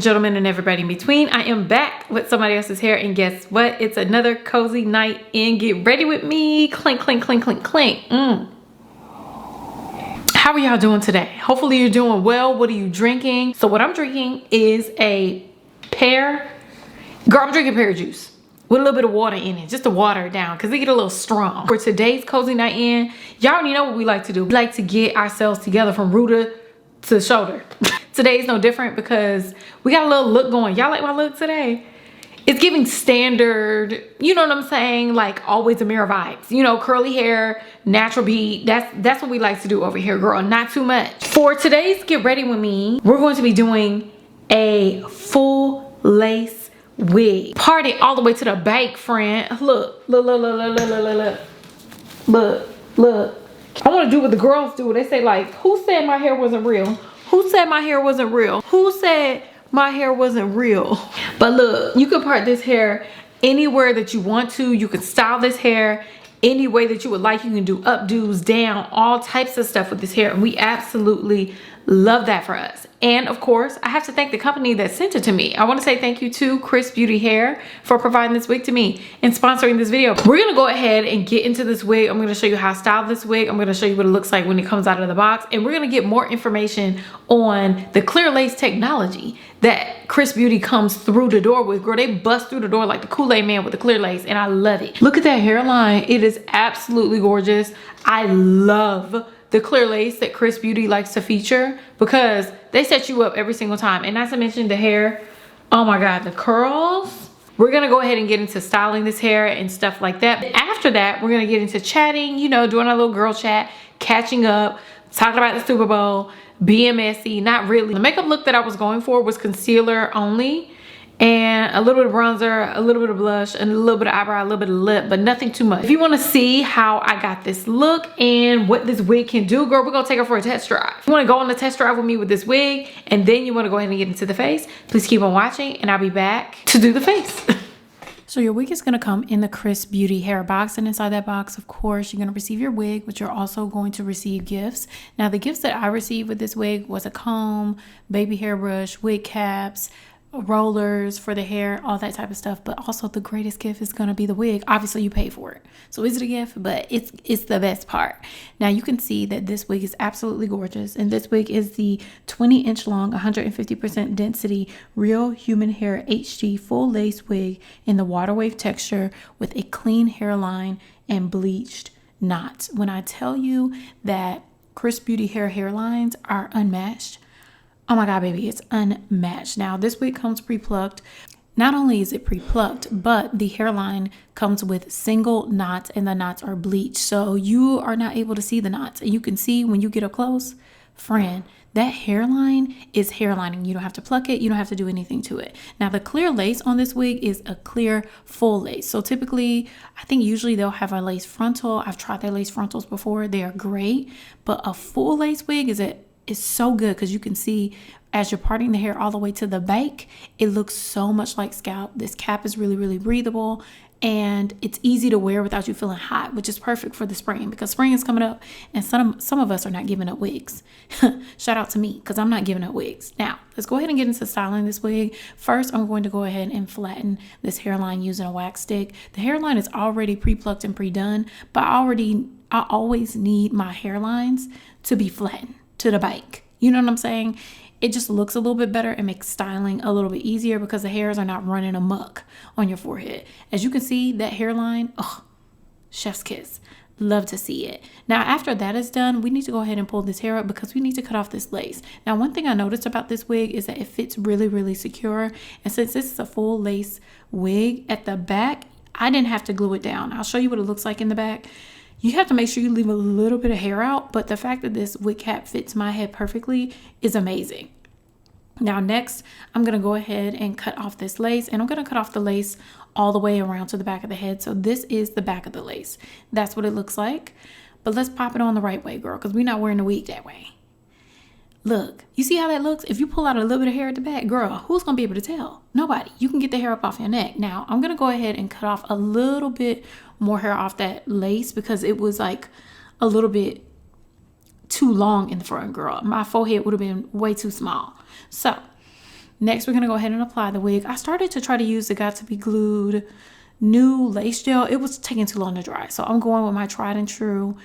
and gentlemen and everybody in between, I am back with somebody else's hair, and guess what? It's another cozy night in Get Ready With Me. Clink, clink, clink, clink, clink. How are y'all doing today? Hopefully you're doing well. What are you drinking? So what I'm drinking is a pear, girl, I'm drinking pear juice with a little bit of water in it, just to water it down because they get a little strong. For today's cozy night in, y'all already know what we like to do. We like to get ourselves together from rooter to shoulder. Today is no different because we got a little look going. Y'all like my look today? It's giving standard, you know what I'm saying? Like always a mirror vibes, you know, curly hair, natural beat. That's what we like to do over here, girl. Not too much. For today's Get Ready With Me, we're going to be doing a full lace wig. Party all the way to the back, friend. Look, look, look, look, look, look, look, look, look, look. I want to do what the girls do. They say like, who said my hair wasn't real? Who said my hair wasn't real? Who said my hair wasn't real? But look, you can part this hair anywhere that you want to. You can style this hair any way that you would like. You can do updos, down, all types of stuff with this hair. And we absolutely love that for us. And of course, I have to thank the company that sent it to me. I want to say thank you to XrsBeautyHair for providing this wig to me and sponsoring this video. We're going to go ahead and get into this wig. I'm going to show you how I style this wig. I'm going to show you what it looks like when it comes out of the box. And we're going to get more information on the clear lace technology that XrsBeauty comes through the door with. Girl, they bust through the door like the Kool-Aid man with the clear lace, and I love it. Look at that hairline. It is absolutely gorgeous. I love the clear lace that XrsBeauty likes to feature because they set you up every single time. And not to mention the hair, oh my God, the curls. We're gonna go ahead and get into styling this hair and stuff like that. After that, we're gonna get into chatting, you know, doing our little girl chat, catching up, talking about the Super Bowl, being messy, not really. The makeup look that I was going for was concealer only, and a little bit of bronzer, a little bit of blush, and a little bit of eyebrow, a little bit of lip, but nothing too much. If you want to see how I got this look and what this wig can do, girl, we're gonna take her for a test drive. If you want to go on the test drive with me with this wig, and then you want to go ahead and get into the face, please keep on watching, and I'll be back to do the face. So your wig is going to come in the XrsBeauty box, and inside that box, of course, you're going to receive your wig, but you're also going to receive gifts. Now, the gifts that I received with this wig was a comb, baby hairbrush, wig caps, rollers for the hair, all that type of stuff. But also the greatest gift is going to be the wig. Obviously you pay for it, so is it a gift? But it's the best part. Now you can see that this wig is absolutely gorgeous, and this wig is the 20-inch long 150% density real human hair HD full lace wig in the water wave texture with a clean hairline and bleached knots. When I tell you that XrsBeautyHair hairlines are unmatched, oh my God, baby, it's unmatched. Now, this wig comes pre-plucked. Not only is it pre-plucked, but the hairline comes with single knots, and the knots are bleached. So you are not able to see the knots. And you can see when you get up close, friend, that hairline is hairlining. You don't have to pluck it. You don't have to do anything to it. Now, the clear lace on this wig is a clear full lace. So typically, I think usually they'll have a lace frontal. I've tried their lace frontals before. They are great. But a full lace wig is so good because you can see as you're parting the hair all the way to the back, it looks so much like Scalp. This cap is really, really breathable, and it's easy to wear without you feeling hot, which is perfect for the spring because spring is coming up, and some of us are not giving up wigs. Shout out to me because I'm not giving up wigs. Now, let's go ahead and get into styling this wig. First, I'm going to go ahead and flatten this hairline using a wax stick. The hairline is already pre-plucked and pre-done, but I always need my hairlines to be flattened to the back. You know what I'm saying? It just looks a little bit better and makes styling a little bit easier because the hairs are not running amok on your forehead. As you can see, that hairline, oh, chef's kiss. Love to see it. Now, after that is done, we need to go ahead and pull this hair up because we need to cut off this lace. Now, one thing I noticed about this wig is that it fits really, really secure. And since this is a full lace wig at the back, I didn't have to glue it down. I'll show you what it looks like in the back. You have to make sure you leave a little bit of hair out, but the fact that this wig cap fits my head perfectly is amazing. Now next, I'm going to go ahead and cut off this lace, and I'm going to cut off the lace all the way around to the back of the head. So this is the back of the lace. That's what it looks like. But let's pop it on the right way, girl, because we're not wearing the wig that way. Look, you see how that looks? If you pull out a little bit of hair at the back, girl, who's going to be able to tell? Nobody. You can get the hair up off your neck. Now, I'm going to go ahead and cut off a little bit more hair off that lace because it was like a little bit too long in the front, girl. My forehead would have been way too small. So Next, we're gonna go ahead and apply the wig. I started to try to use the Got to Be Glued new lace gel. It was taking too long to dry. So I'm going with my tried and true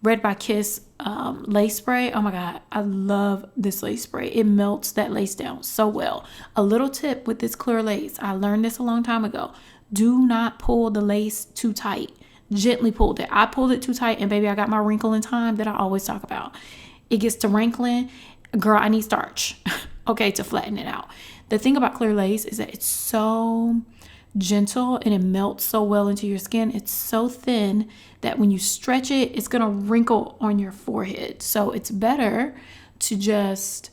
Red by Kiss lace spray. Oh my God, I love this lace spray. It melts that lace down so well. A little tip with this clear lace. I learned this a long time ago. Do not pull the lace too tight. Gently pulled it. I pulled it too tight and baby, I got my wrinkle in time that I always talk about. It gets to wrinkling. Girl, I need starch, okay, to flatten it out. The thing about clear lace is that it's so gentle and it melts so well into your skin. It's so thin that when you stretch it, it's gonna wrinkle on your forehead. So it's better to just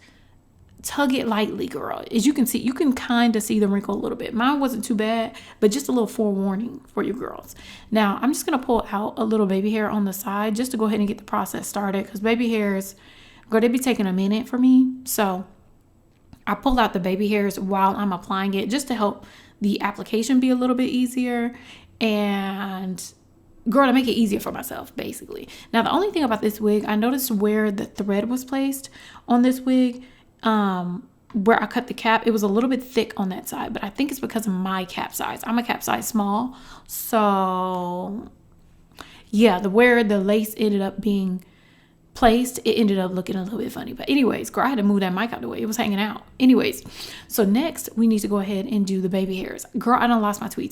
tug it lightly, girl. As you can see, you can kind of see the wrinkle a little bit. Mine wasn't too bad, but just a little forewarning for you girls. Now, I'm just gonna pull out a little baby hair on the side just to go ahead and get the process started, because baby hairs, girl, they be taking a minute for me. So I pulled out the baby hairs while I'm applying it just to help the application be a little bit easier and girl, to make it easier for myself, basically. Now, the only thing about this wig, I noticed where the thread was placed on this wig, where I cut the cap, it was a little bit thick on that side, but I think it's because of my cap size. I'm a cap size small. So yeah, where the lace ended up being placed, it ended up looking a little bit funny. But anyways, girl, I had to move that mic out the way. It was hanging out. Anyways, so next we need to go ahead and do the baby hairs. Girl, I done lost my tweezers.